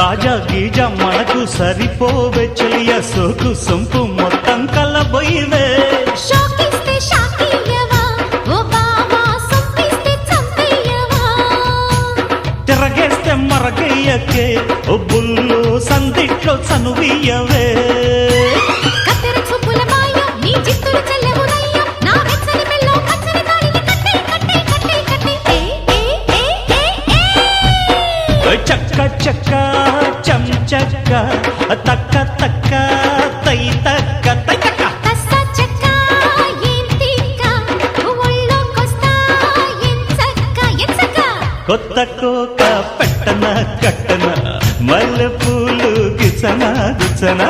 కాజా Giza మనకు సరిపోవే చెలియ సోకు సొంపు మొత్తం కలబోయివే షాకిస్తే షాకియవా ఓ బావా సొంపిస్తే చంపేయవా తిరగేస్తే మరగయ్యకే ఓ బుల్లు సందిట్లో చనువియవే కత్తెర చూపుల మాయ నీ జిత్తులు చెల్లెవునయ్య నా వెచ్చని మెల్లో పచ్చని తాళిని కట్టే కట్టే కట్టే కట్టే ఏ చక్క చక్క చం చక్క తక్క తక్క తై తక్క తై తక్క కస్స చెక్క ఏం తిక్క ఒళ్ళోకొస్తా ఎంచక్క కొత్త కోక పెట్టన కట్టన మల్లె పూలు గిచన గిచన